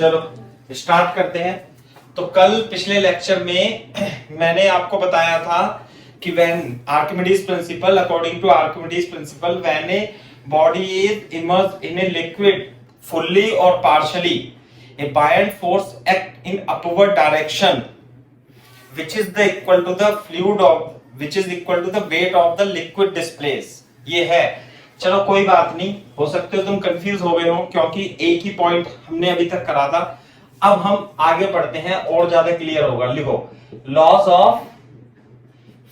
चलो स्टार्ट करते हैं। तो कल पिछले लेक्चर में मैंने आपको बताया था कि when Archimedes principle, according to Archimedes principle, when a body is immersed in a liquid fully और partially, a buoyant force act in upward direction which is the equal to the fluid of which is equal to the weight of the liquid displaced। ये है। चलो कोई बात नहीं, हो सकते हो तुम कंफ्यूज हो गए हो क्योंकि एक ही पॉइंट हमने अभी तक करा था। अब हम आगे बढ़ते हैं और ज्यादा क्लियर होगा। लिखो laws of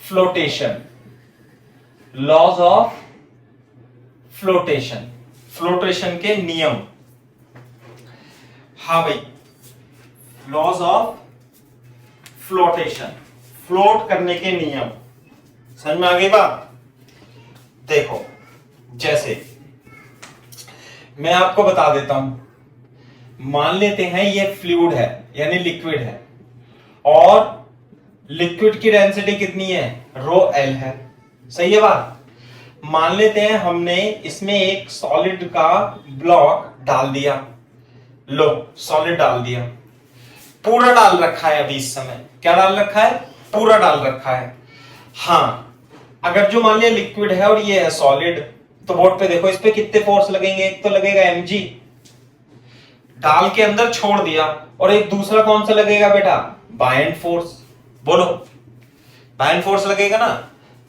flotation, laws of flotation, flotation के नियम। हाँ भाई, लॉज ऑफ फ्लोटेशन, फ्लोट करने के नियम। समझ में आ गई बात? देखो जैसे मैं आपको बता देता हूं, मान लेते हैं ये फ्लूइड है यानी लिक्विड है और लिक्विड की डेंसिटी कितनी है? रो एल है। सही है बात? मान लेते हैं हमने इसमें एक सॉलिड का ब्लॉक डाल दिया। लो सॉलिड डाल दिया, पूरा डाल रखा है अभी इस समय। क्या डाल रखा है? पूरा डाल रखा है। हाँ, अगर जो मान लिया लिक्विड है और ये है सॉलिड, तो बोर्ड पे देखो इस पे कितने फोर्स लगेंगे। एक तो लगेगा mg, डाल के अंदर छोड़ दिया, और एक दूसरा कौन सा लगेगा बेटा? Buoyant force. बोलो बायंट फोर्स लगेगा ना।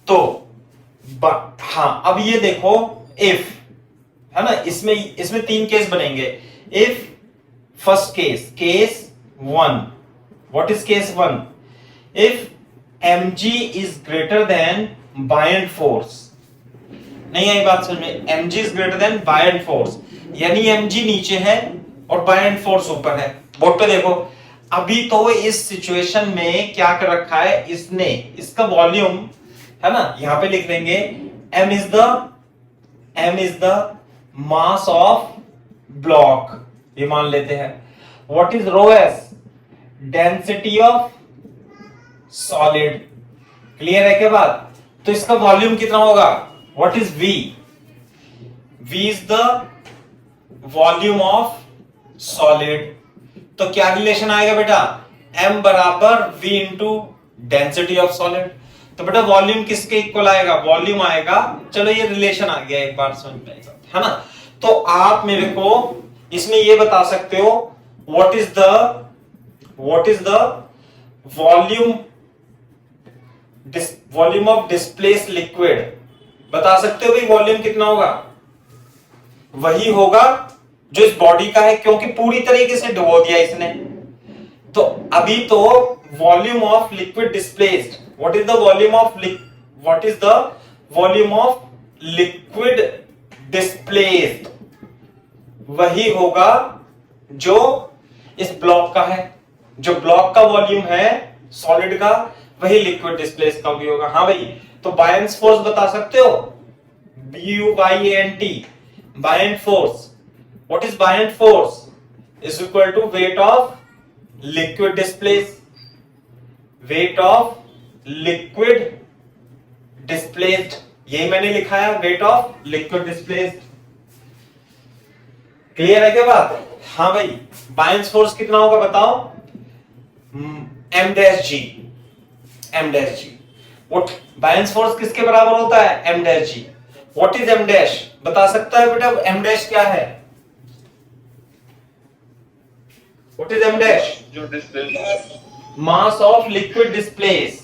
तो हाँ, अब ये देखो इफ है ना, इसमें तीन केस बनेंगे। If first case 1, what is case 1? If mg is greater than buoyant force, नहीं आई बात समझ में? mg is greater than buoyant force यानी mg नीचे है और buoyant force ऊपर है। बोर्ड पे देखो, अभी तो इस सिचुएशन में क्या कर रखा है इसने, इसका वॉल्यूम है ना, यहां पे लिख देंगे m is the mass of block, ये मान लेते हैं। What is rho s? Density of solid। Clear है क्या बात? तो इसका वॉल्यूम कितना होगा? What is V? V is the volume of solid। तो क्या रिलेशन आएगा बेटा? M बराबर V into density of solid. तो बेटा वॉल्यूम किसके इक्वल आएगा? वॉल्यूम आएगा। चलो ये रिलेशन आ गया, एक बार समझ में है ना। तो आप मेरे को इसमें ये बता सकते हो what is the volume of displaced liquid। बता सकते हो भाई वॉल्यूम कितना होगा? वही होगा जो इस बॉडी का है, क्योंकि पूरी तरीके से डुबो दिया इसने। तो अभी तो volume of liquid displaced, what is the volume of liquid displaced, वही होगा जो इस ब्लॉक का है। जो ब्लॉक का वॉल्यूम है सॉलिड का, वही लिक्विड डिस्प्लेस का भी होगा। हाँ भाई, तो बायंट फोर्स बता सकते हो? BUYANT, buoyant force. What is buoyant force? Is equal to weight of liquid displace, weight of liquid displaced. यही मैंने लिखा है, weight of liquid displaced. Clear है क्या बात? हाँ भाई, बायंट फोर्स कितना होगा बताओ? m dash g। What buoyant force किसके बराबर होता है? m dash g। What is m dash? बता सकता है बेटा m डैश क्या है? What is m dash? जो displace, mass of liquid displace.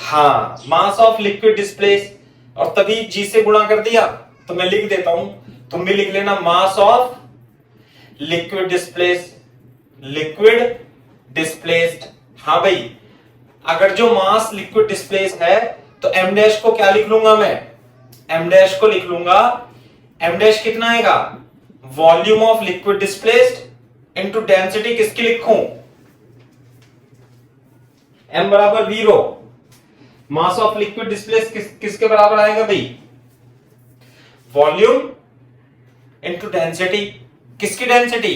हाँ, मास ऑफ लिक्विड डिस्प्लेस। और तभी g से गुणा कर दिया, तो मैं लिख देता हूं, तुम भी लिख लेना, मास ऑफ लिक्विड डिस्प्लेस्ड। हाँ भाई, अगर जो मास लिक्विड डिस्प्लेस है तो m डैश को क्या लिख लूंगा मैं? m डैश को लिख लूंगा, m डैश कितना आएगा? Volume of liquid displaced into density किसकी लिखूं? m बराबर v rho. Mass of liquid displace किसके बराबर आएगा भाई? Volume into density. किसकी डेंसिटी?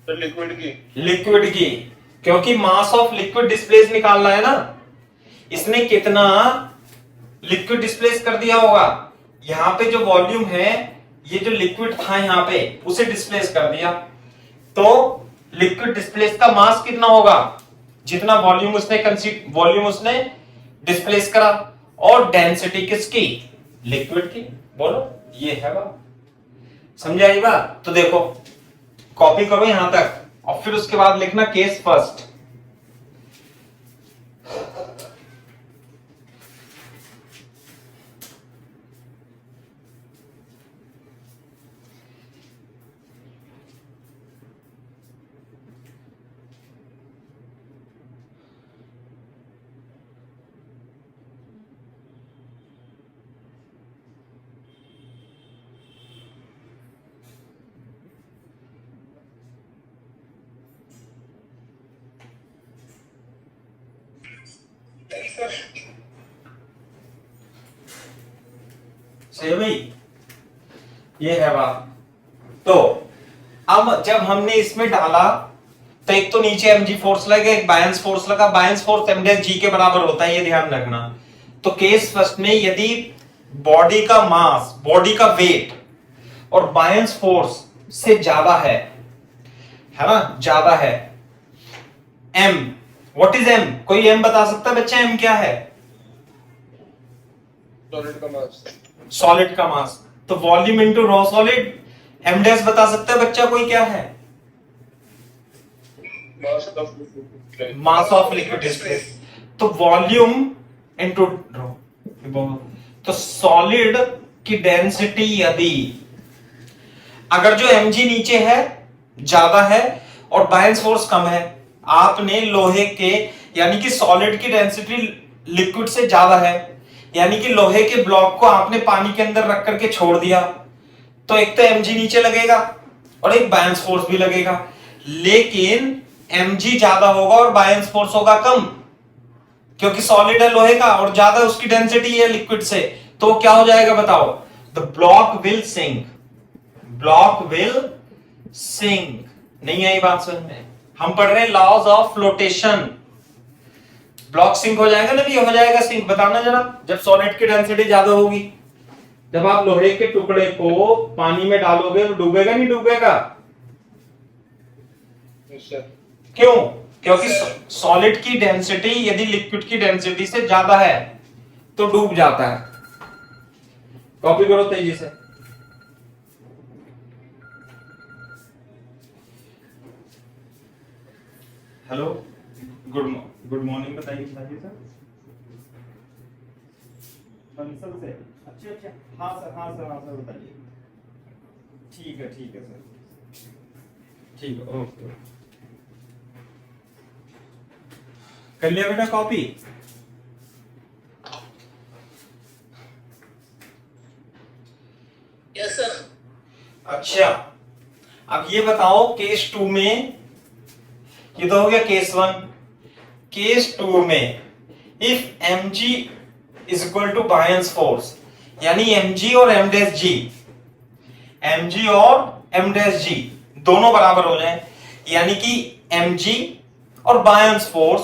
लिक्विड की, क्योंकि मास ऑफ लिक्विड डिस्प्लेस निकालना है ना। इसने कितना लिक्विड डिस्प्लेस कर दिया होगा। यहां पे जो वॉल्यूम है ये जो लिक्विड था यहां पे उसे डिस्प्लेस कर दिया, तो लिक्विड डिस्प्लेस का मास कितना होगा, जितना वॉल्यूम उसने डिस्प्लेस करा, और डेंसिटी किसकी, लिक्विड की। बोलो ये है बात, समझ आई बात। तो देखो कॉपी करो यहां तक और फिर उसके बाद लिखना केस फर्स्ट। सही भाई, ये है बात। तो अब जब हमने इसमें डाला तो एक तो नीचे mg फोर्स लगा, एक बायन्स फोर्स लगा। बायन्स फोर्स m डैश g के बराबर होता है, ये ध्यान रखना। तो केस फर्स्ट में यदि बॉडी का मास, बॉडी का वेट और बायन्स फोर्स से ज्यादा है ना, ज्यादा है m, व्हाट इज m, कोई m बता सकता है बच्चा m क्या है? सॉलिड का मास। सॉलिड का मास, तो volume into rho solid. m dash बता सकता है बच्चा कोई क्या है? मास ऑफ लिक्विड डिस्प्लेस। तो वॉल्यूम इनटू रॉ, तो सॉलिड की डेंसिटी यदि अगर जो mg नीचे है ज्यादा है और बायन्स फोर्स कम है, आपने लोहे के यानी कि सॉलिड की डेंसिटी लिक्विड से ज्यादा है, यानी कि लोहे के ब्लॉक को आपने पानी के अंदर रख करके छोड़ दिया, तो एक तो mg नीचे लगेगा और एक बायन्स फोर्स भी लगेगा, लेकिन mg ज्यादा होगा और बायन्स फोर्स होगा कम, क्योंकि सॉलिड है लोहे का और ज्यादा उसकी डेंसिटी है लिक्विड से। तो क्या हो जाएगा बताओ? The block will sink, block will sink. नहीं आई बात समझ में? हम पढ़ रहे हैं laws of flotation. Block sink हो जाएगा ना, भी हो जाएगा सिंक, बताना जरा। जब सॉलिड की डेंसिटी ज्यादा होगी, जब आप लोहे के टुकड़े को पानी में डालोगे तो डूबेगा नहीं डूबेगा? क्यों? क्योंकि सॉलिड की डेंसिटी यदि लिक्विड की डेंसिटी से ज्यादा है तो डूब जाता है। कॉपी करो तेजी से। हेलो, गुड मॉर्निंग बताइए सर। बंसल से, अच्छा, हाँ सर बताइए। ठीक है सर, ठीक है, ओके। कर लिया बेटा कॉपी? Yes sir. अच्छा, अब ये बताओ केस 2 में, ये तो हो गया केस 1। केस 2 में if mg is equal to buoyant force, यानी mg और m डैश g, mg और m डैश g दोनों बराबर हो जाए, यानी कि mg और बायन्स फोर्स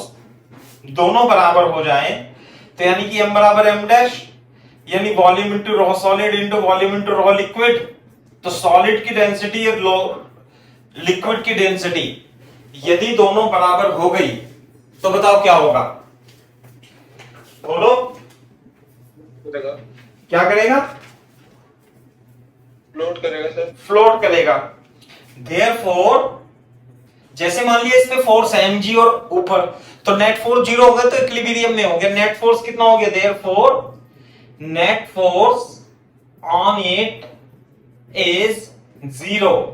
दोनों बराबर हो जाए, तो यानी कि m बराबर m डैश, यानी volume into rho solid into volume into rho liquid. तो सॉलिड की डेंसिटी और लिक्विड की डेंसिटी यदि दोनों बराबर हो गई तो बताओ क्या होगा? बोलो क्या करेगा? फ्लोट करेगा सर। फ्लोट करेगा। देयरफॉर जैसे मान लिया इस पे फोर्स है mg और ऊपर, तो नेट फोर्स 0 होगा तो इक्विलिब्रियम में हो गया। नेट फोर्स कितना हो गया? Therefore net force on it is 0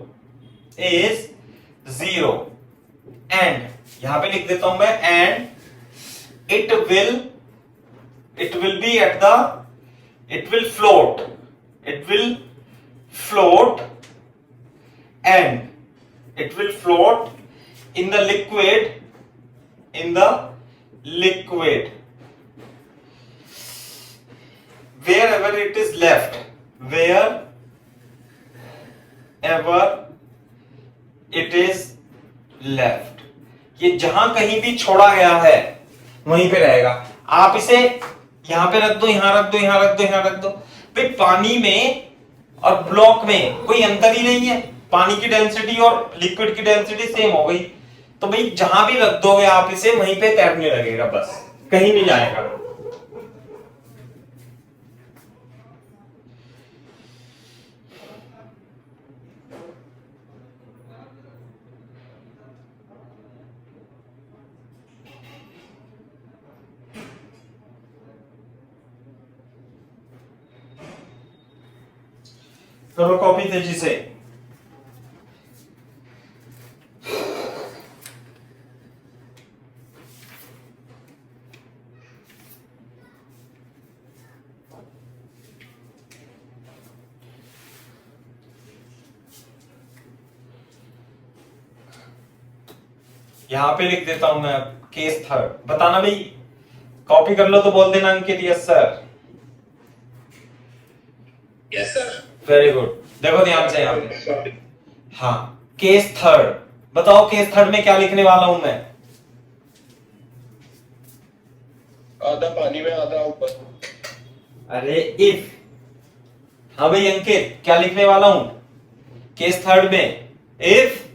and यहां पे लिख देता हूं मैं, and it will be at the, it will float and it will float in the liquid wherever it is left, ये जहां कहीं भी छोड़ा गया है वहीं पे रहेगा। आप इसे यहां पे रख दो, यहां रख दो, यहां रख दो, यहां रख दो। भाई पानी में और ब्लॉक में कोई अंतर ही नहीं है, पानी की डेंसिटी और लिक्विड की डेंसिटी सेम हो गई, तो भाई जहां भी रख दोगे आप इसे वहीं पे तैरने लगेगा, बस कहीं नहीं जाएगा। करो कॉपी तेजी से। यहां पे लिख देता हूं मैं केस थर्ड, बताना भाई, कॉपी कर लो तो बोल देना Ankit yes sir. Yes sir. Very good, देखो ध्यान से यहाँ पे। हाँ, केस थर्ड, बताओ केस थर्ड में क्या लिखने वाला हूं मैं? आधा पानी में आधा ऊपर। अरे इफ, हाँ भाई अंकित क्या लिखने वाला हूं केस थर्ड में? If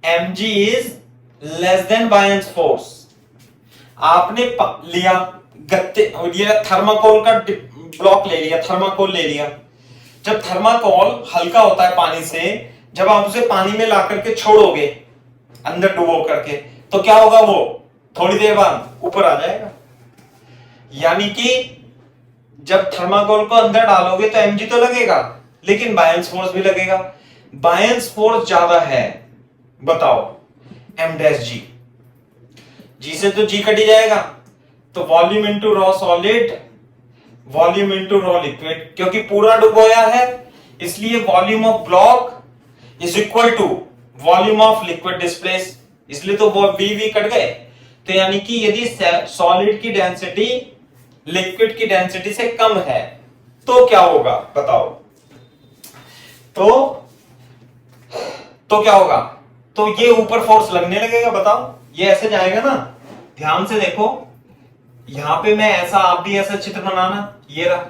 mg is less than buoyant force. आपने लिया गत्ते, ये थर्माकोल का ब्लॉक ले लिया, थर्माकोल ले लिया। जब थर्माकोल हल्का होता है पानी से, जब आप उसे पानी में ला करके छोड़ोगे अंदर डुबो करके, तो क्या होगा? वो थोड़ी देर बाद ऊपर आ जाएगा। यानी कि जब थर्माकोल को अंदर डालोगे तो mg तो लगेगा, लेकिन बायन्स फोर्स भी लगेगा। बायन्स फोर्स ज्यादा है, बताओ m डैश g, g से तो g कट ही जाएगा, तो volume into rho solid, volume into rho liquid, क्योंकि पूरा डुबोया है इसलिए volume of block is equal to volume of liquid displace, इसलिए तो वो v कट गए। तो यानी कि यदि सॉलिड की डेंसिटी लिक्विड की डेंसिटी से कम है तो क्या होगा बताओ? तो क्या होगा? तो ये ऊपर फोर्स लगने लगेगा, बताओ, ये ऐसे जाएगा ना। ध्यान से देखो, यहां पे मैं ऐसा, आप भी ऐसा चित्र बनाना, ये रहा,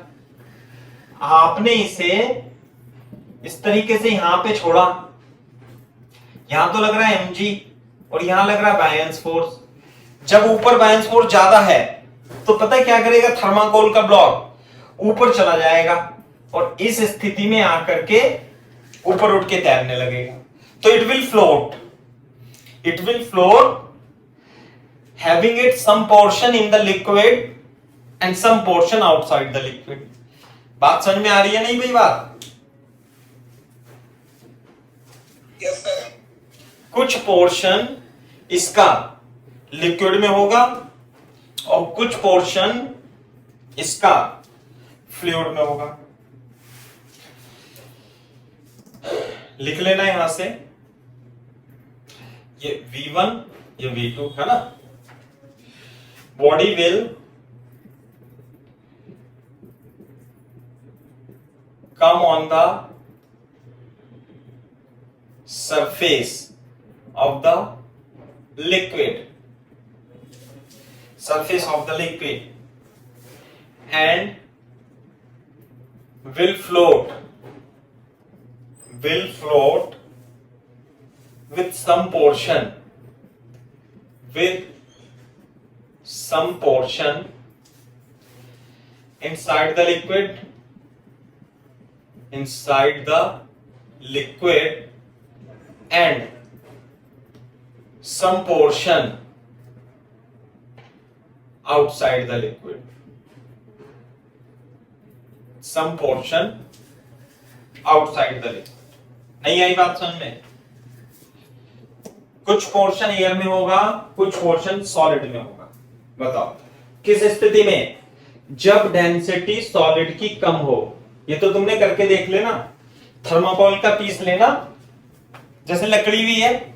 आपने इसे इस तरीके से यहां पे छोड़ा, यहां तो लग रहा है mg और यहां लग रहा है बायन्स फोर्स। जब ऊपर बायन्स फोर्स ज्यादा है तो पता है क्या करेगा? थर्माकोल का ब्लॉक ऊपर चला जाएगा और इस स्थिति में आकर के ऊपर उठ के तैरने लगेगा। तो it will float having it some portion in the liquid and some portion outside the liquid। बात समझ में आ रही है नहीं भाई बात? Yes sir. कुछ पोर्शन इसका लिक्विड में होगा और कुछ पोर्शन इसका फ्लूइड में होगा। लिख लेना यहां से, ये V1 ये V2 है ना। Body will come on the surface of the liquid, and will float with some portion inside the liquid and some portion outside the liquid, नहीं आई बात समझ में? कुछ पोर्शन एयर में होगा, कुछ पोर्शन सॉलिड में होगा। बताओ किस स्थिति में? जब डेंसिटी सॉलिड की कम हो। ये तो तुमने करके देख लेना, थर्माकोल का पीस लेना, जैसे लकड़ी भी है,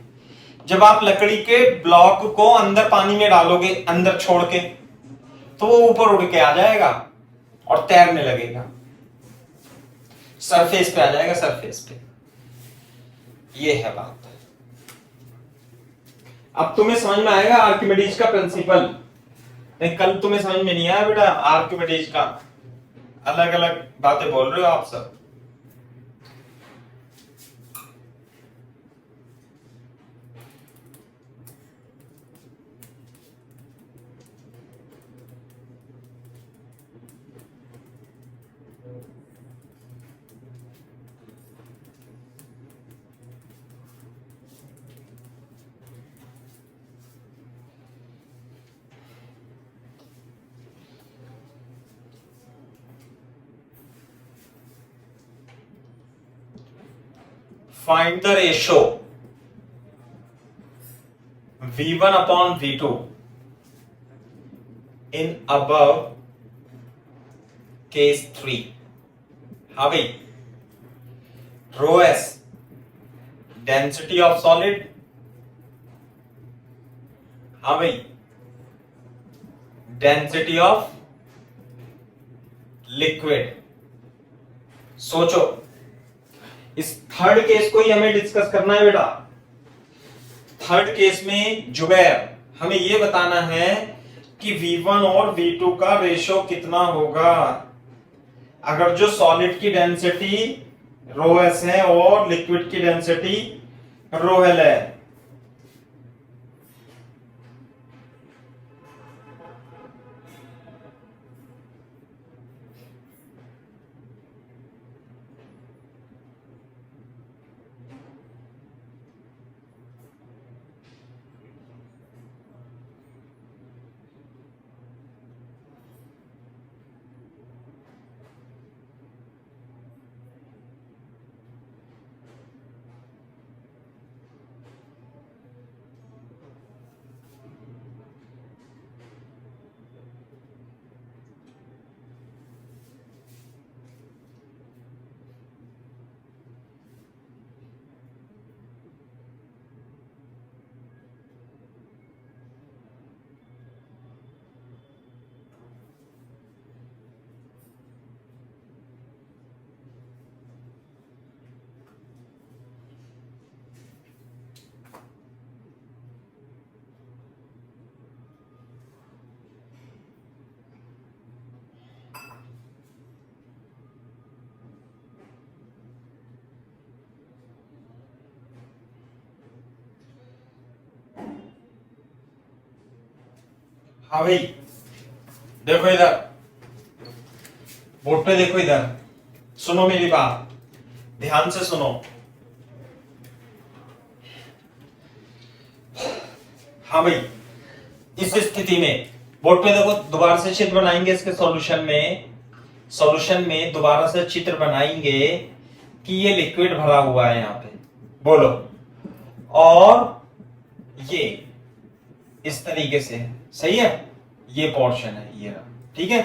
जब आप लकड़ी के ब्लॉक को अंदर पानी में डालोगे अंदर छोड़ के, तो वो ऊपर उड़ के आ जाएगा और तैरने लगेगा, सरफेस पे आ जाएगा, सरफेस पे। ये है बात। अब तुम्हें समझ में आएगा आर्किमिडीज का प्रिंसिपल। नहीं, कल तुम्हें समझ में नहीं आया बेटा आर्किमिडीज का, अलग अलग बातें बोल रहे हो आप सब। Find the ratio V1 upon V2 in above case 3. हाँ भाई, rho s density of solid, हाँ भाई डेंसिटी ऑफ लिक्विड। सोचो, इस थर्ड केस को ही हमें डिस्कस करना है बेटा। थर्ड केस में जुबैर हमें यह बताना है कि V1 और V2 का रेशो कितना होगा अगर जो सॉलिड की डेंसिटी रो एस है और लिक्विड की डेंसिटी रो एल है। हाँ भाई, देखो इधर बोर्ड पे, देखो इधर, सुनो मेरी बात, ध्यान से सुनो। हाँ भाई, इस स्थिति में बोर्ड पे देखो, दोबारा से चित्र बनाएंगे इसके सॉल्यूशन में दोबारा से चित्र बनाएंगे कि ये लिक्विड भरा हुआ है यहां पे, बोलो, और ये इस तरीके से, सही है, ये पोर्शन है, ये रहा, ठीक है।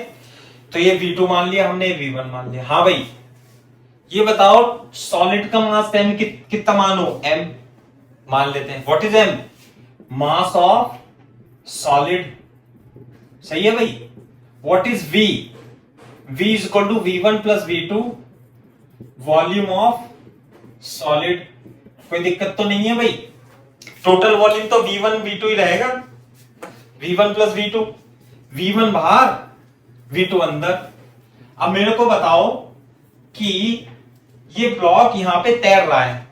तो ये V2 मान लिया हमने, V1 मान लिया। हाँ भाई, ये बताओ सॉलिड का मास m कितना मानो, m मान लेते हैं। What is m? Mass of solid, सही है भाई। What is v? v is equal to V1 plus V2 volume of solid. कोई दिक्कत तो नहीं है भाई, टोटल वॉल्यूम तो V1 V2 ही रहेगा, V1 प्लस V2, V1 बाहर V2 अंदर। अब मेरे को बताओ कि ये ब्लॉक यहां पे तैर रहा है,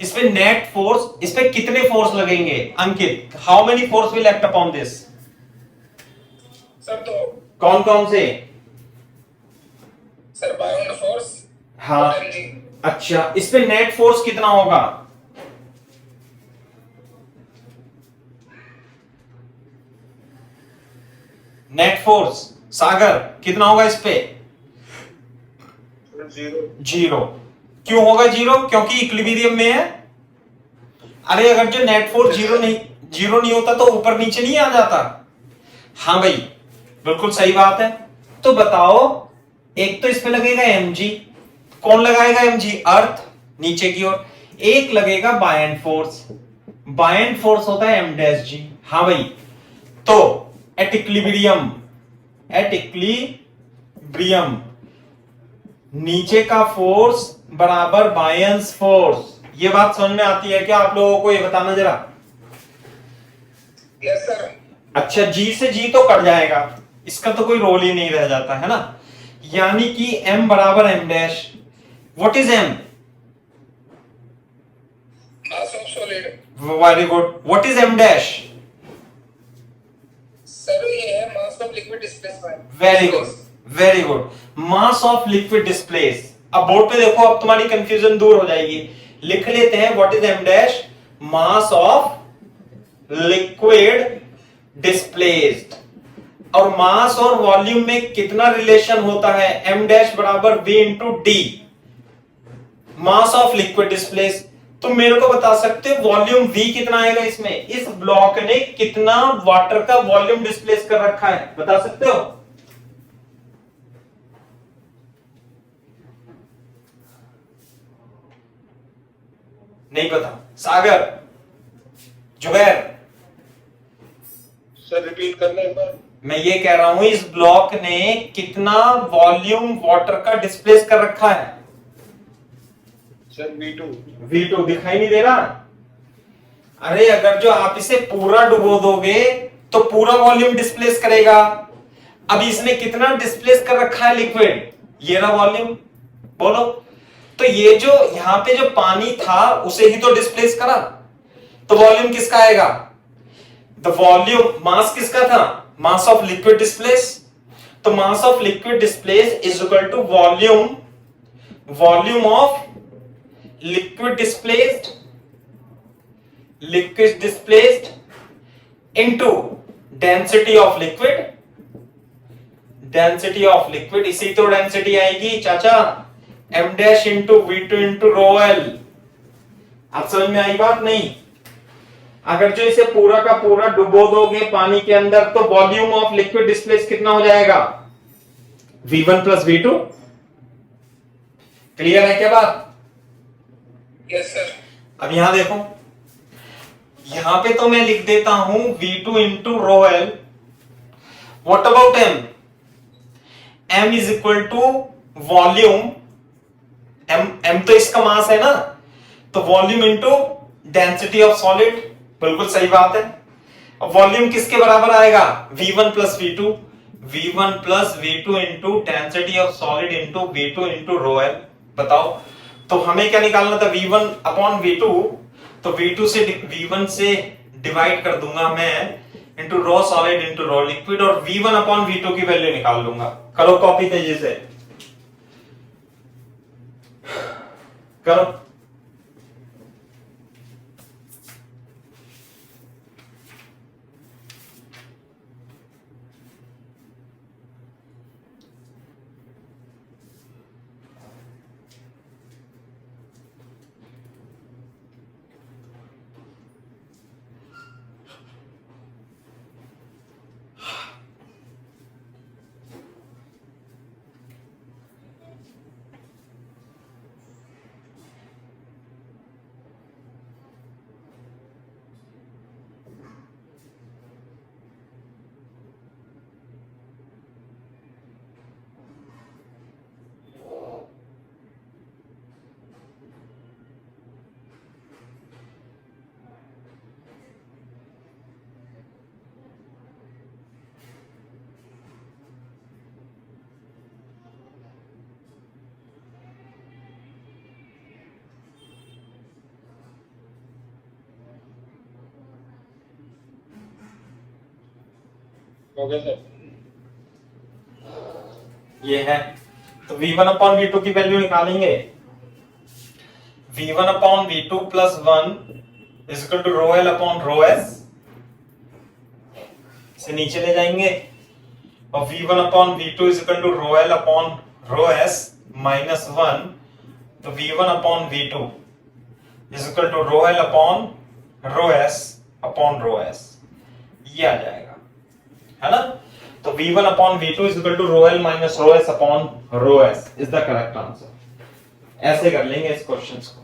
इस पे नेट फोर्स, इस पे कितने फोर्स लगेंगे Ankit? How many force will act upon this? Sir तो कौन कौन से? सर बाउंड फोर्स, हाँ, अच्छा, इस पे नेट फोर्स कितना होगा? नेट फोर्स सागर कितना होगा इस पे? जीरो। क्यों होगा जीरो? क्योंकि इक्विलिब्रियम में है। अरे अगर जो नेट फोर्स जीरो नहीं होता तो ऊपर नीचे नहीं आ जाता। हाँ भाई, बिल्कुल सही बात है। तो बताओ, एक तो इस पे लगेगा mg, कौन लगाएगा mg? अर्थ नीचे की ओर। एक लगेगा बायएंड फोर्स, बायएंड फोर्स होता है m-g। हाँ भाई, तो एट इक्विलिब्रियम नीचे का फोर्स बराबर बायन्स फोर्स। ये बात समझ में आती है क्या आप लोगों को? ये बताना जरा। Yes sir. अच्छा, जी से जी तो कट जाएगा, इसका तो कोई रोल ही नहीं रह जाता है ना, यानी कि m बराबर m dash. What is m? Mass of solid. Very good. What is m dash? Sir ये है मास of liquid displacement. Very good, very good, mass of liquid displace. अब बोर्ड पे देखो, अब तुम्हारी कंफ्यूजन दूर हो जाएगी। लिख लेते हैं what is m dash? Mass of liquid displaced. और मास और वॉल्यूम में कितना रिलेशन होता है? m डैश बराबर v into D, mass of liquid displace. तुम मेरे को बता सकते हो वॉल्यूम V कितना आएगा इसमें? इस ब्लॉक ने कितना वाटर का वॉल्यूम डिस्प्लेस कर रखा है, बता सकते हो? नहीं पता। सागर, जुबैर, सर रिपीट करना एक बार। मैं ये कह रहा हूं इस ब्लॉक ने कितना वॉल्यूम वाटर का डिस्प्लेस कर रखा है? Sir V2। V2 दिखाई नहीं दे रहा? अरे अगर जो आप इसे पूरा डुबो दोगे तो पूरा वॉल्यूम डिस्प्लेस करेगा। अब इसने कितना डिस्प्लेस कर रखा है लिक्विड? ये रहा वॉल्यूम, बोलो। तो ये जो यहां पे जो पानी था उसे ही तो डिस्प्लेस करा, तो वॉल्यूम किसका आएगा? द वॉल्यूम, मास किसका था? Mass of liquid displace. तो mass of liquid displace is equal to volume of liquid displaced into density of liquid. इसी तो डेंसिटी आएगी चाचा, m dash into V2 into rho L. आप समझ में आई बात? नहीं। अगर जो इसे पूरा का पूरा डुबो दोगे पानी के अंदर तो वॉल्यूम ऑफ लिक्विड डिस्प्लेस कितना हो जाएगा? V1 plus V2। क्लियर है क्या बात? Yes sir. अब यहां देखो, यहां पे तो मैं लिख देता हूं V2 into rho L. What about M? M is equal to volume, M तो इसका मास है ना, तो volume into density of solid. बिल्कुल सही बात है। अब वॉल्यूम किसके बराबर आएगा? V1 plus V2। V1 plus V2 into density of solid into V2 into rho L. बताओ, तो हमें क्या निकालना था? V1 upon V2। तो V1 से डिवाइड कर दूंगा मैं into rho solid into rho liquid, और V1 अपॉन V2 की वैल्यू निकाल लूंगा। करो कॉपी तेजी से करो। हो गया सर। ये है, तो V1 अपॉन V2 की वैल्यू निकालेंगे। V1 upon V2 plus 1 is equal to rho L upon rho S. इसे नीचे ले जाएंगे और V1 upon V2 is equal to rho L upon rho S minus 1। तो V1 upon V2 is equal to rho L upon rho S, ये आ जाएगा, है ना? तो V1 upon V2 is equal to rho L minus rho S upon rho S is the correct answer. ऐसे कर लेंगे इस क्वेश्चन को।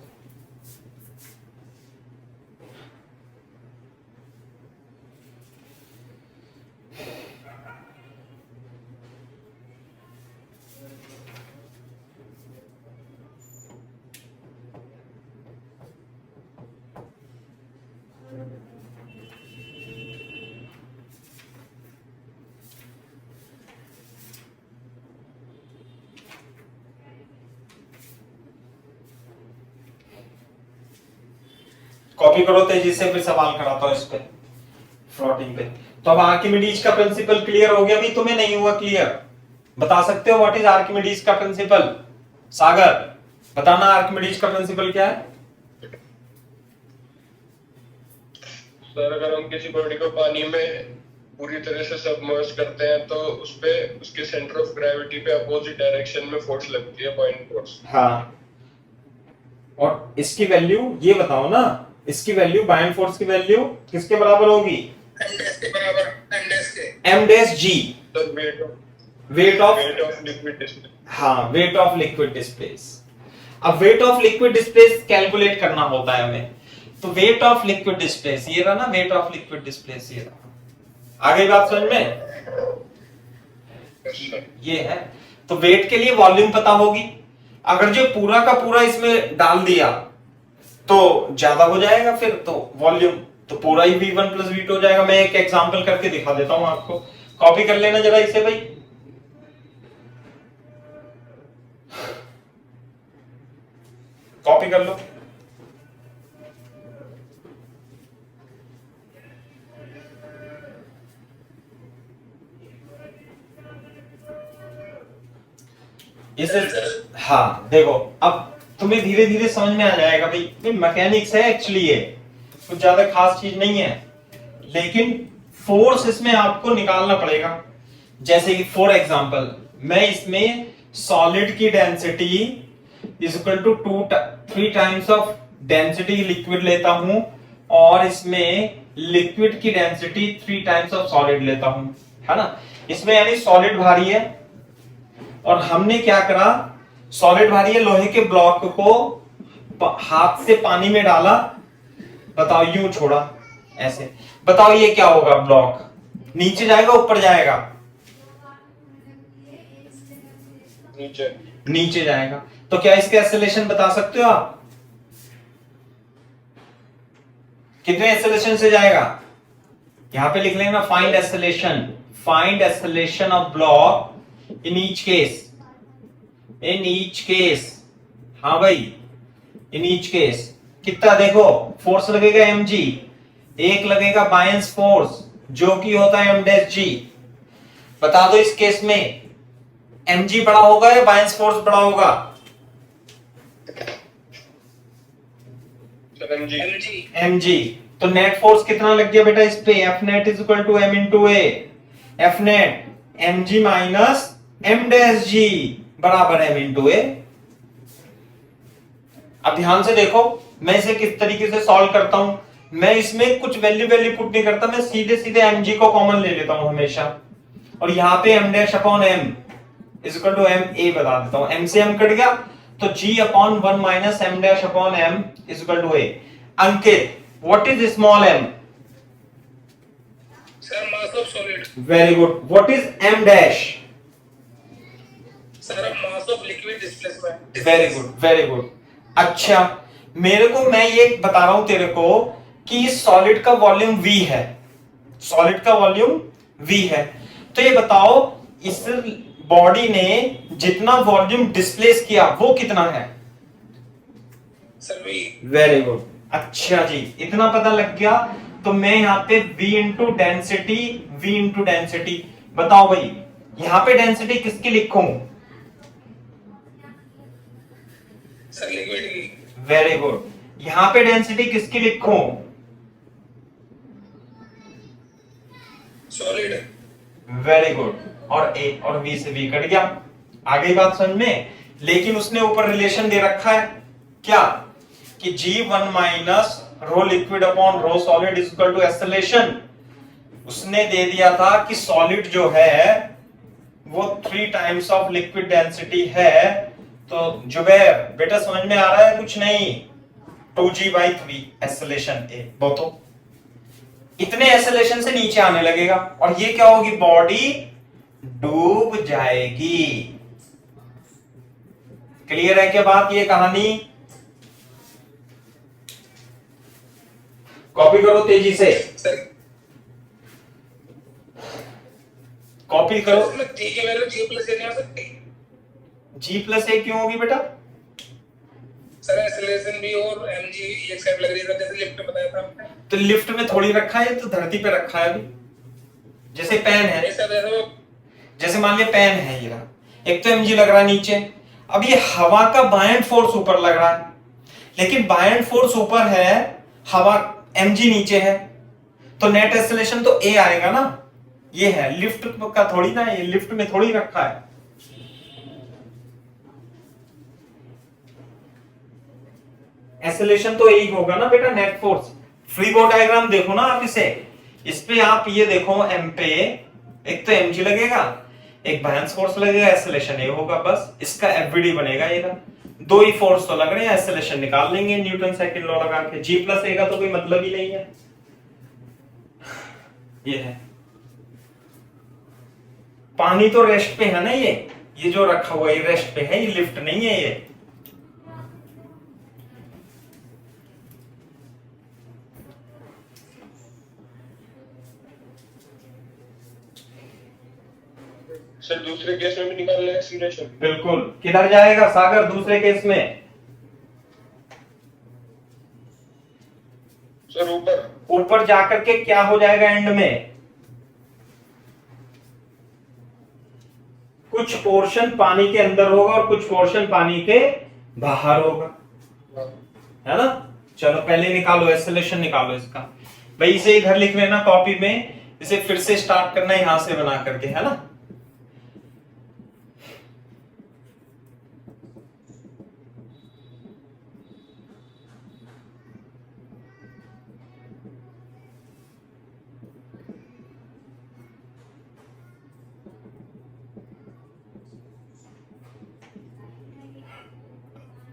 कॉपी करो तेजी से, फिर सवाल कराता हूं इस पे, फ्लोटिंग पे। तो अब आर्किमिडीज का प्रिंसिपल क्लियर हो गया? भी तुम्हें नहीं हुआ क्लियर? बता सकते हो व्हाट इज आर्किमिडीज का प्रिंसिपल? सागर, बताना आर्किमिडीज का प्रिंसिपल क्या है? सर अगर हम किसी बॉडी को पानी में पूरी तरह से सबमर्ज करते हैं तो उस पे उसके सेंटर ऑफ ग्रेविटी पे अपोजिट डायरेक्शन में फोर्स लगती है, पॉइंट फोर्स। हाँ, और इसकी वैल्यू ये बताओ ना, इसकी वैल्यू बायन फोर्स की वैल्यू किसके बराबर होगी? के बराबर एम डैश जी, तो वेट ऑफ, लिक्विड डिस्प्लेस। हाँ वेट ऑफ लिक्विड डिस्प्लेस। अब wait of liquid displace calculate करना होता है हमें, तो वेट ऑफ लिक्विड डिस्प्लेस ये रहा ना, वेट ऑफ लिक्विड डिस्प्लेस ये रहा। आ गई बात समझ में? ये है, तो वेट के लिए वॉल्यूम पता होगी, अगर जो पूरा का पूरा इसमें डाल दिया तो ज्यादा हो जाएगा, फिर तो वॉल्यूम तो पूरा ही V1 प्लस V2 हो जाएगा। मैं एक एग्जांपल करके दिखा देता हूं आपको, कॉपी कर लेना जरा इसे भाई। कॉपी कर लो। इसे, हाँ देखो अब तुम्हें धीरे धीरे समझ में आ जाएगा भाई मैकेनिक्स है एक्चुअली, ये कुछ ज्यादा खास चीज नहीं है, लेकिन फोर्स इसमें आपको निकालना पड़ेगा। जैसे कि फॉर एग्जांपल मैं इसमें सॉलिड की density is equal to 3 times of density liquid लेता हूं, और इसमें लिक्विड की डेंसिटी 3 टाइम्स ऑफ सॉलिड लेता हूं, है ना। इसमें यानी सॉलिड भारी है, और हमने क्या करा, सॉलिड भारी है, लोहे के ब्लॉक को हाथ से पानी में डाला, बताओ यूं छोड़ा ऐसे, बताओ ये क्या होगा, ब्लॉक नीचे जाएगा ऊपर जाएगा? नीचे। नीचे जाएगा। तो क्या इसके एक्सेलरेशन बता सकते हो आप? कितने एक्सेलरेशन से जाएगा? यहां पे लिख लेना find acceleration, find acceleration of block in each case, in each case. हाँ भाई इन ईच केस कितना, देखो फोर्स लगेगा mg, एक लगेगा बायन्स फोर्स जो कि होता है m डैश g। बता दो इस केस में mg बड़ा होगा या बायन्स फोर्स बड़ा होगा? mg। तो नेट फोर्स कितना लग गया बेटा इस पे, F net is equal to m into a, F net mg minus m dash g बराबर m इंटू a। अब ध्यान से देखो मैं इसे किस तरीके से सॉल्व करता हूं, मैं इसमें कुछ वैल्यू पुट नहीं करता, मैं सीधे सीधे mg को कॉमन ले लेता हूं हमेशा, और यहां पे m dash upon m is equal to m a बता देता हूं, m से m कट गया तो g upon 1 minus m dash upon m is equal to a। Ankit what is small m? Sir mass of solid. Very good. What is m dash? Sir mass of liquid displacement. Very good very good. अच्छा मेरे को, मैं ये बता रहा हूं तेरे को कि सॉलिड का वॉल्यूम v है, सॉलिड का वॉल्यूम v है, तो ये बताओ इस बॉडी ने जितना वॉल्यूम डिस्प्लेस किया वो कितना है? Sir v। Very good. अच्छा जी इतना पता लग गया, तो मैं यहाँ पे v इंटू डेंसिटी, बताओ भाई यहाँ पे डेंसिटी किसकी लिखूं? सर लिक्विड की। Very good. यहां पे डेंसिटी किसकी लिखूं? सॉलिड। Very good. और ए और v से v कट गया, आ गई बात समझ में। लेकिन उसने ऊपर रिलेशन दे रखा है क्या, कि g1 minus rho liquid upon rho solid is equal to acceleration. उसने दे दिया था कि सॉलिड जो है वो 3 टाइम्स ऑफ लिक्विड डेंसिटी है, तो जुबैर बेटा समझ में आ रहा है कुछ नहीं? 2g/3 एक्सेलरेशन ए, तो इतने एक्सेलरेशन से नीचे आने लगेगा, और ये क्या होगी, बॉडी डूब जाएगी। क्लियर है क्या बात, ये कहानी? कॉपी करो तेजी से, कॉपी करो। ठीक है, मेरे g प्लस a नहीं आ सकती? g प्लस ए क्यों होगी बेटा? सर एक्सेलरेशन भी और mg एक साइड लग रही है, जैसे लिफ्ट में बताया था आपने। तो लिफ्ट में थोड़ी रखा है, तो धरती पे रखा है अभी। जैसे पेन है, जैसे मान लिया पेन है ये रहा, एक तो mg लग रहा है नीचे, अब ये हवा का बायंट फोर्स ऊपर लग रहा है, लेकिन बायंट फोर्स ऊपर है, हवा mg नीचे है, तो नेट एक्सेलरेशन तो a आएगा ना। ये है लिफ्ट का थोड़ी ना, ये लिफ्ट में थोड़ी रखा है। एसेलेशन तो यही होगा ना बेटा, net force. Free body diagram देखो ना आप इसे, इस पे आप ये देखो एम पे एक तो mg लगेगा, एक बायन्स फोर्स लगेगा, एसेलेशन ये होगा, बस इसका एफबीडी बनेगा। ये दो ही फोर्स तो लग रहे हैं, एसेलेशन निकाल लेंगे न्यूटन सेकंड लॉ लगा के। जी प्लस ए का तो कोई मतलब ही नहीं है। ये है पानी तो रेस्ट पे है ना, ये जो रखा हुआ है ये रेस्ट पे है, ये लिफ्ट नहीं है ये। सर दूसरे केस में भी निकालना है एक्सीलरेशन? बिल्कुल। किधर जाएगा सागर दूसरे केस में? सर ऊपर। ऊपर जाकर के क्या हो जाएगा एंड में? कुछ पोर्शन पानी के अंदर होगा और कुछ पोर्शन पानी के बाहर होगा, है ना। चलो पहले निकालो, एसेलेशन निकालो इसका। भाई इसे इधर लिख लेना कॉपी में, इसे फिर से स्टार्ट करना यहां से बना करके, है ना।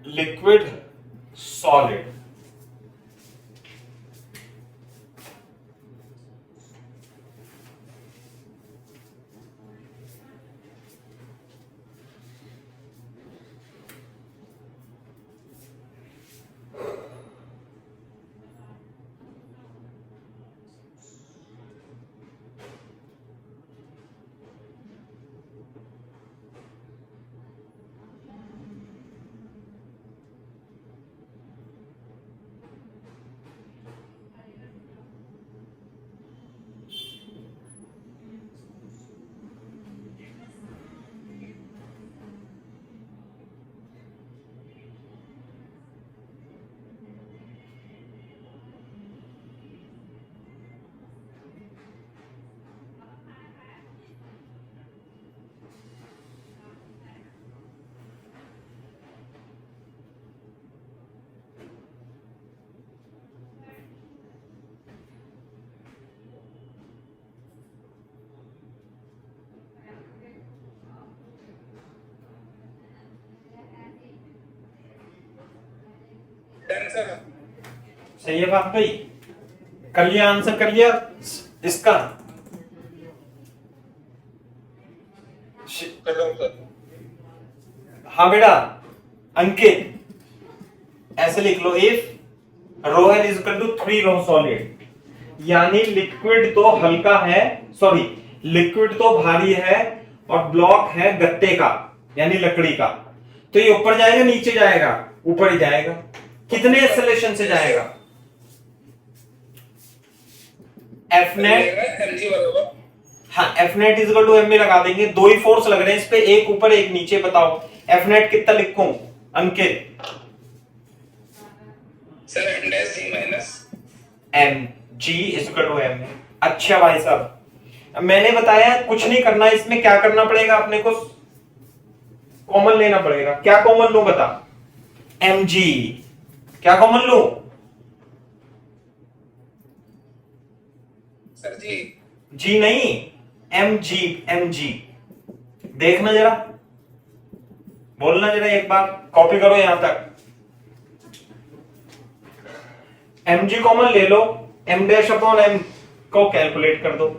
लिक्विड सॉलिड, सही है बात भाई? कर लिया, आंसर कर लिया इसका? कर रहा हूं सर। हाँ बेटा अंकित ऐसे लिख लो, if rho L is equal to 3 rho solid, यानी लिक्विड तो हल्का है, सॉरी लिक्विड तो भारी है और ब्लॉक है गत्ते का यानी लकड़ी का, तो ये ऊपर जाएगा नीचे जाएगा? ऊपर ही जाएगा। कितने एक्सेलरेशन से जाएगा? एफ नेट mg बराबर, हाँ F net is equal to M में लगा देंगे। दो ही फोर्स लग रहे हैं इस पे, एक ऊपर एक नीचे। बताओ एफ नेट कितना लिखूं Ankit? Sir m dash g minus M G is equal to M. अच्छा भाई साहब, मैंने बताया कुछ नहीं करना, इसमें क्या करना पड़ेगा अपने को? कॉमन लेना पड़ेगा। क्या कॉमन लो बता? M G. क्या कॉमन लो? सर जी जी नहीं, एम जी। एम जी देखना जरा, बोलना जरा एक बार, कॉपी करो यहां तक। एम जी कॉमन ले लो, एम डैश अपॉन एम को कैलकुलेट कर दो।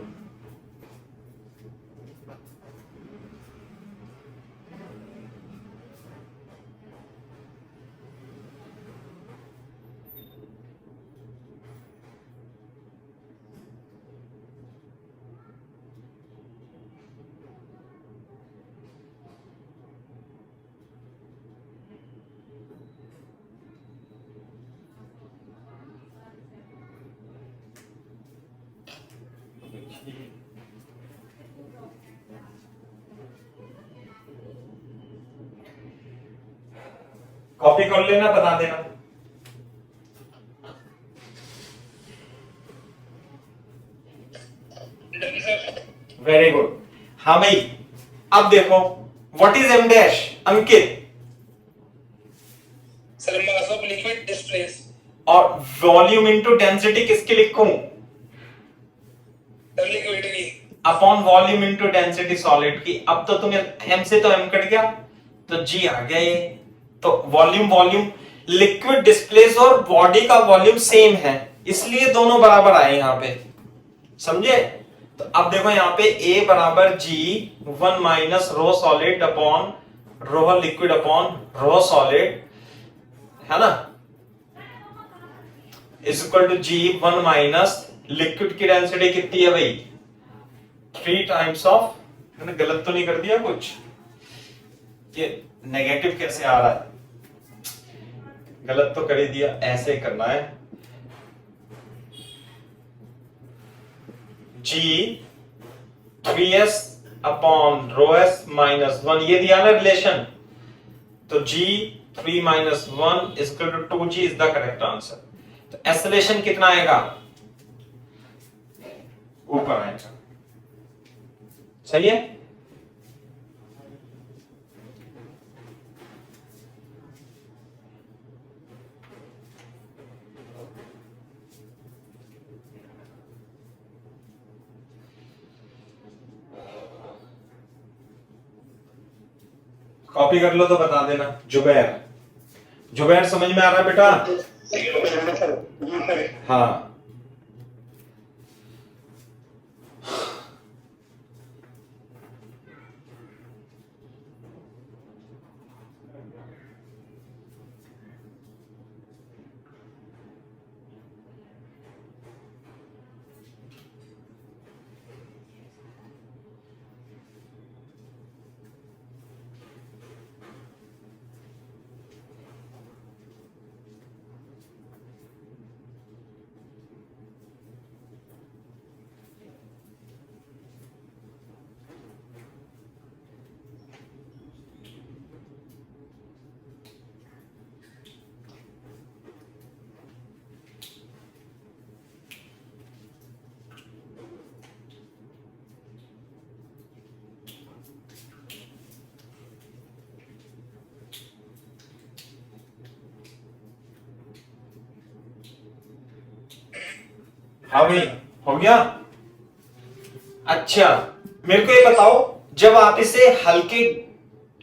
कॉपी कर लेना, बता देना। Very good. हाँ भाई अब देखो, what is M dash Ankit? Sir mass of liquid displace और वॉल्यूम इंटू डेंसिटी किसकी लिखूं? लिक्विड की। Upon volume into density solid की। अब तो तुम्हें एम से तो एम कट गया, तो जी आ गया ये। तो वॉल्यूम वॉल्यूम लिक्विड डिस्प्लेस और बॉडी का वॉल्यूम सेम है, इसलिए दोनों बराबर आए यहां पे, समझे? तो अब देखो यहां पे A बराबर G 1 minus rho solid upon rho liquid upon rho solid, है ना, is equal to G 1 minus liquid की डेंसिटी कितनी है भाई? 3 टाइम्स ऑफ, मैंने गलत तो नहीं कर दिया कुछ? ये नेगेटिव कैसे आ रहा है? गलत तो कर ही दिया, ऐसे करना है। G 3s upon rho s minus 1, ये दिया ना रिलेशन, तो G 3 minus 1 is equal to 2G is the correct answer. तो एक्सेलेरेशन कितना आएगा? ऊपर आएगा, सही है? कॉपी कर लो तो बता देना। जुबैर, जुबैर समझ में आ रहा है बेटा? हाँ, हाँ भाई, हो गया? अच्छा, मेरे को ये बताओ, जब आप इसे हल्के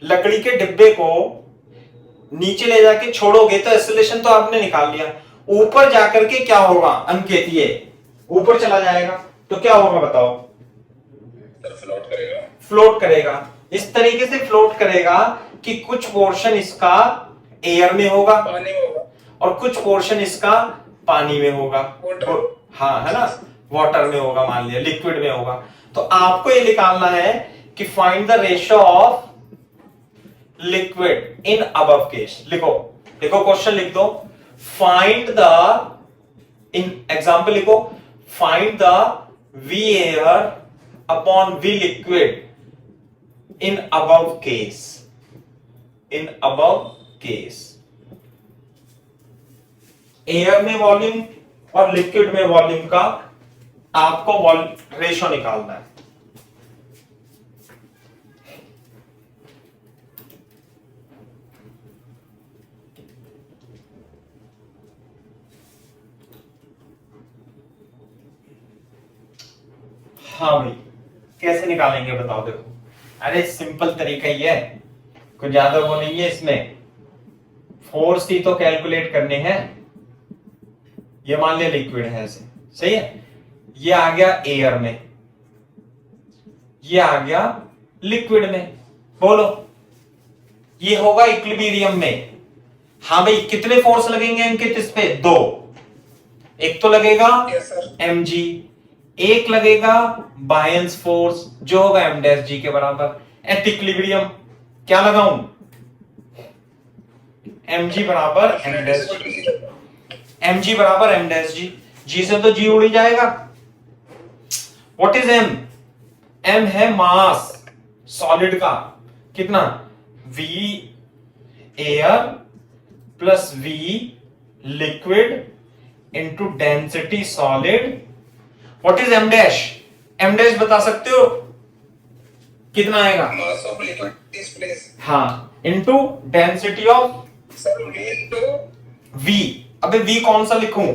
लकड़ी के डिब्बे को नीचे ले जाके छोड़ोगे तो एक्सेलरेशन तो आपने निकाल लिया, ऊपर जाकर के क्या होगा अंकित? ये ऊपर चला जाएगा तो क्या होगा बताओ? फ्लोट करेगा। फ्लोट करेगा, इस तरीके से फ्लोट करेगा कि कुछ पोर्शन इसका एयर में होगा, पानी में होगा, और कुछ पोर्शन इसका पानी में होगा, हाँ है ना, वाटर में होगा, मान लिया लिक्विड में होगा। तो आपको ये निकालना है कि find the ratio of liquid in above case. लिखो, लिखो क्वेश्चन लिख दो, फाइंड द, इन एग्जांपल लिखो, find the V air upon V liquid in above case, in above case. Air में वॉल्यूम और लिक्विड में वॉल्यूम का आपको रेशो निकालना है। हाँ भाई, कैसे निकालेंगे बताओ? देखो, अरे सिंपल तरीका ही है, कुछ ज्यादा वो नहीं है इसमें। फोर्स ही तो कैलकुलेट करने हैं। ये मान लिया लिक्विड है ऐसे, सही है, ये आ गया एयर में, ये आ गया लिक्विड में, बोलो ये होगा इक्विलिब्रियम में। हाँ भाई, कितने फोर्स लगेंगे अंकित इस पे? 2। एक तो लगेगा mg, एक लगेगा बायन्स फोर्स जो होगा m' के बराबर। एट इक्विलिब्रियम क्या लगाऊं? mg बराबर mg बराबर m', g से तो g उड़ ही जाएगा। What is m? m है मास सॉलिड का, कितना? v air plus v liquid into density solid. What is m dash? m dash बता सकते हो कितना आएगा? मास ऑफ लिक्विड डिस्प्लेस, हाँ, into density of sir v v। अबे v कौन सा लिखूं?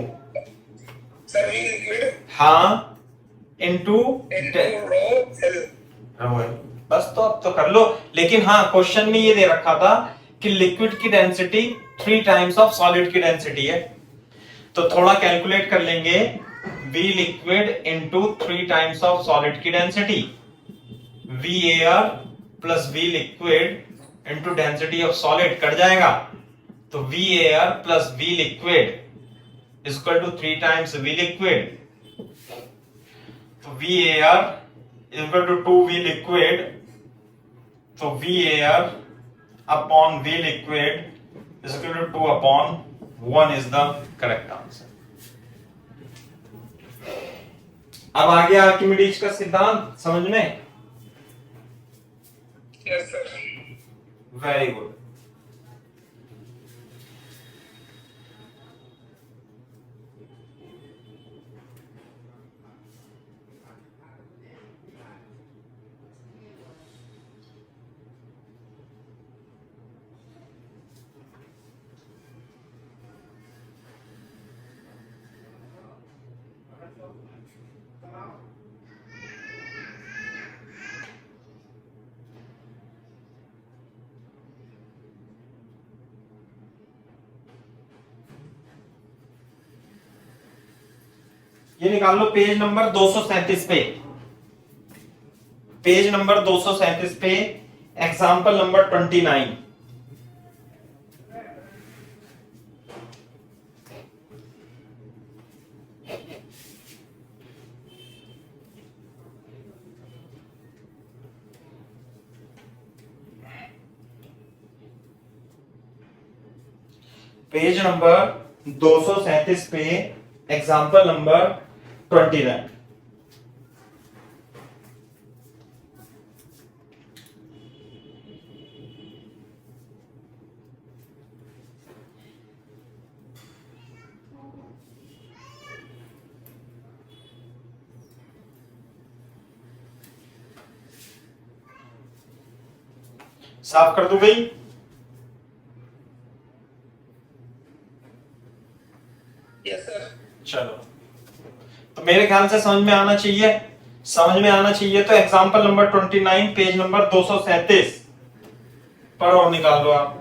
सर वी लिक्विड हाँ, इनटू रो एल। बस, तो अब तो कर लो। लेकिन हाँ, क्वेश्चन में ये दे रखा था कि लिक्विड की डेंसिटी 3 टाइम्स ऑफ सॉलिड की डेंसिटी है, तो थोड़ा कैलकुलेट कर लेंगे। v liquid into 3 times of solid की density, VAR plus v liquid into density of solid cut जाएगा, तो VAR plus v liquid is equal to 3 times v liquid, तो VAR is equal to 2v liquid, तो VAR upon v liquid is equal to 2 upon 1 is the correct answer. अब आ गया Archimedes का सिद्धांत समझ में? Yes sir. Very good. ये निकाल लो पेज नंबर 237 पे, पेज नंबर 237 पे एग्जांपल नंबर 29। पेज नंबर 237 पे एग्जांपल नंबर 29। साफ कर दूं भाई? Yes sir. चलो, तो मेरे ख्याल से समझ में आना चाहिए, समझ में आना चाहिए। तो एग्जांपल नंबर 29 पेज नंबर 237 पढ़ो और निकाल लो आप।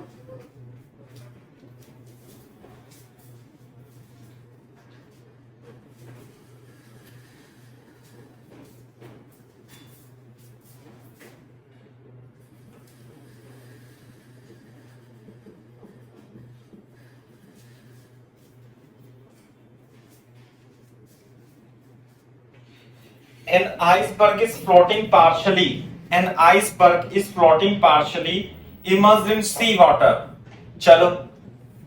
An iceberg is floating partially. An iceberg is floating partially immersed in sea water. चलो,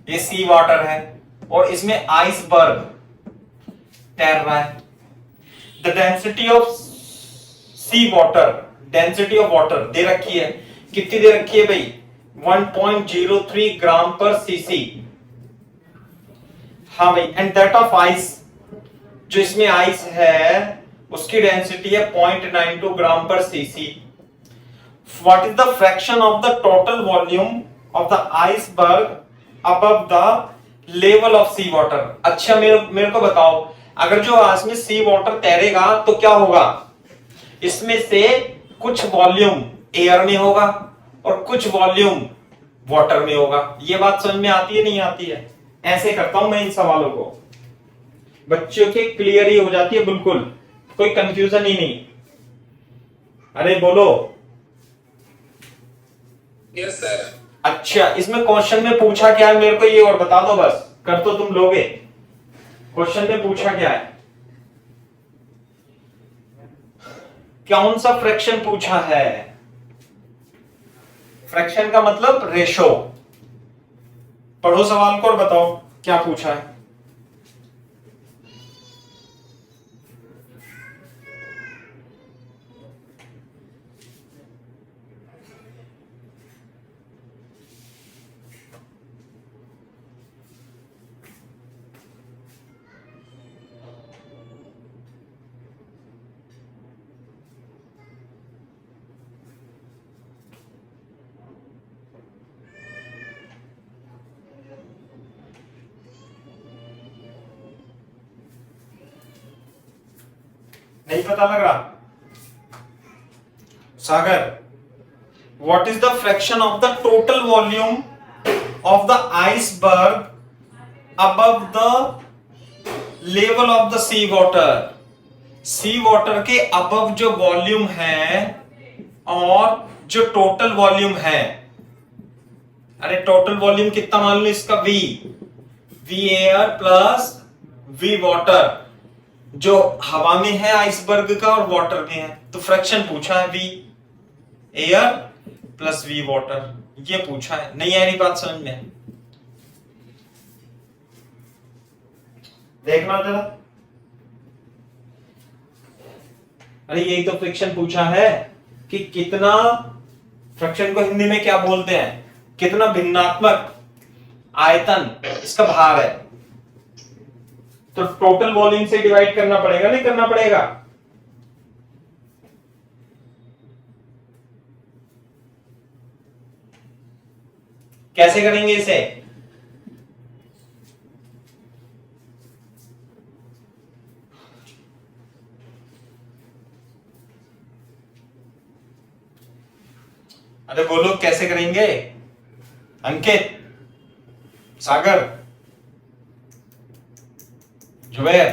ये सी वाटर है और इसमें आइसबर्ग तैर रहा है। The density of sea water, density of water दे रखी है, कितनी दे रखी है भाई? 1.03 ग्राम पर सीसी। हाँ भाई, एंड दैट ऑफ आइस, जो इसमें आइस है उसकी डेंसिटी है 0.92 ग्राम पर cc. What is the fraction of the total volume of the iceberg above the level of sea water? अच्छा, मेरे को बताओ, अगर जो आइस में सी वाटर तैरेगा तो क्या होगा? इसमें से कुछ वॉल्यूम एयर में होगा और कुछ वॉल्यूम वाटर में होगा। ये बात समझ में आती है नहीं आती है? ऐसे करता हूं मैं इन सवालों को, बच्चों के क्लियर ही हो जाती है, बिल्कुल कोई कंफ्यूजन ही नहीं। अरे बोलो। Yes sir. अच्छा, इसमें क्वेश्चन में पूछा क्या है मेरे को ये और बता दो बस, कर तो तुम लोगे। क्वेश्चन में पूछा क्या है? कौन सा फ्रैक्शन पूछा है? फ्रैक्शन का मतलब रेशो। पढ़ो सवाल को और बताओ क्या पूछा है। नहीं पता लग रहा? सागर, what is the fraction of the total volume of the iceberg above the level of the sea water? Sea water के अबव जो वॉल्यूम है और जो टोटल वॉल्यूम है, अरे टोटल वॉल्यूम कितना मान लो इसका? V air plus V water, जो हवा में है आइसबर्ग का और वाटर में है, तो फ्रैक्शन पूछा है V air plus V water, ये पूछा है। नहीं आ रही बात समझ में? देखना जरा, अरे यही तो फ्रिक्शन पूछा है कि कितना, फ्रिक्शन को हिंदी में क्या बोलते हैं? कितना भिन्नात्मक आयतन इसका भार है। तो टोटल वॉल्यूम से डिवाइड करना पड़ेगा, नहीं करना पड़ेगा? कैसे करेंगे इसे? अरे बोलो कैसे करेंगे? अंकित, सागर, जुबैर,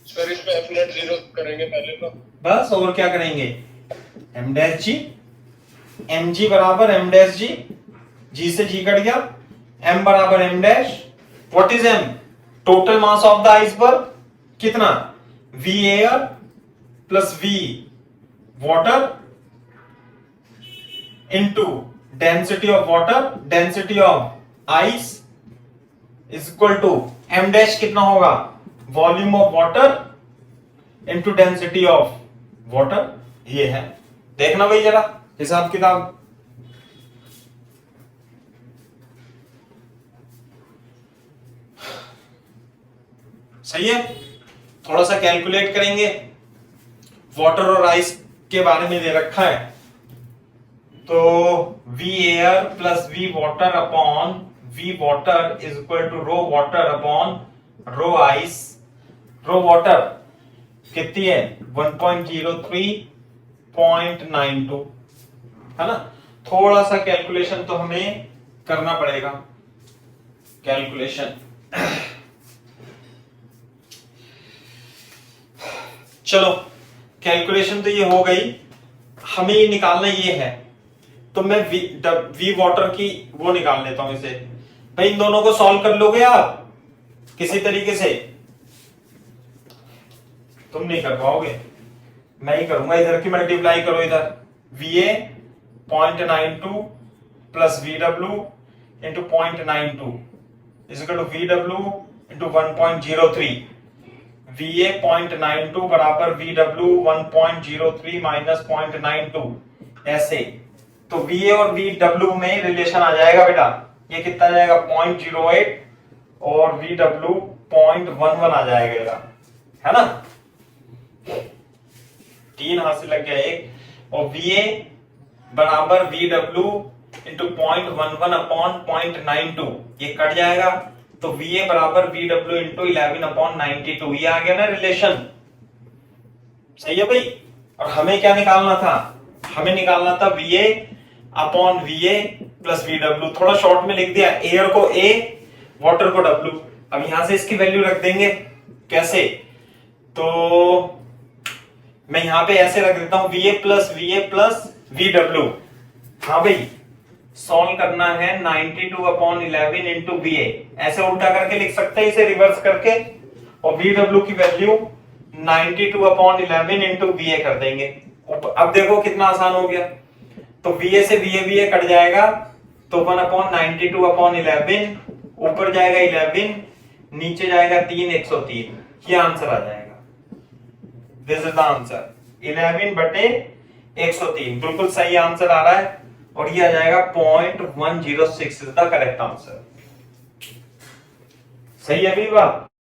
सर इसमें एफ नेट 0 करेंगे पहले तो। बस, और क्या करेंगे? M dash G, M G बराबर एम डैश जी, जी से जी कट गया, एम बराबर M dash. What is M? Total mass of the iceberg कितना? V air plus V water into density of water, density of ice is equal to M dash कितना होगा? Volume of water into density of water. ये है, देखना भाई जरा हिसाब किताब। सही है, थोड़ा सा कैलकुलेट करेंगे। वाटर और आइस के बारे में दे रखा है, तो V air plus V water upon V water is equal to rho water upon rho ice. Rho water कितनी है? 1.03.92, है ना? थोड़ा सा कैलकुलेशन तो हमें करना पड़ेगा, कैलकुलेशन। चलो कैलकुलेशन तो ये हो गई, हमें ये निकालना ये है, तो मैं वी वाटर की वो निकाल लेता हूं इसे। भाई इन दोनों को सॉल्व कर लोगे आप किसी तरीके से? तुम नहीं कर पाओगे, मैं ही करूंगा। इधर की मल्टीप्लाई करो, इधर V A 0.92 plus V W into 0.92 is equal to V W into 1.03। V A 0.92 बराबर वी डब्ल्यू 1.03 माइनस 0.92, ऐसे। तो वी ए और वी डब्ल्यू में रिलेशन आ जाएगा बेटा, ये कितना आ जाएगा? 0.08 और वी डब्ल्यू 0.11 आ जाएगा, है ना? 3 हाथ से लग गया एक। और वी ए बराबर वी डब्ल्यू इंटू 0.11 अपॉन 0.92, ये कट जाएगा, तो वी ए बराबर वी डब्ल्यू इंटू 11 अपॉन 92, ये आ गया ना रिलेशन। सही है भाई। और हमें क्या निकालना था? हमें निकालना था V A upon V A plus V W. थोड़ा शॉर्ट में लिख दिया, एयर को ए, वाटर को डब्ल्यू। अब यहां से इसकी वैल्यू रख देंगे। कैसे? तो मैं यहां पे ऐसे रख देता हूं, V A plus V W. हाँ भाई, सॉल्व करना है 92 अपॉन 11 इंटू वी ए, ऐसे उल्टा करके लिख सकते हैं इसे, रिवर्स करके, और वी डब्ल्यू की value 92 upon 11 into V A कर देंगे। अब देखो कितना आसान हो गया। तो वी ए से वी ए कट जाएगा, तो 1 अपॉन 92 अपॉन 11, ऊपर जाएगा 11, नीचे जाएगा 3, 103, ये आंसर आ जाएगा। दिस इज द आंसर, 11 बटे 103, बिल्कुल सही आंसर आ रहा है। और ये आ जाएगा 0.106 इज द करेक्ट आंसर। सही है विवा?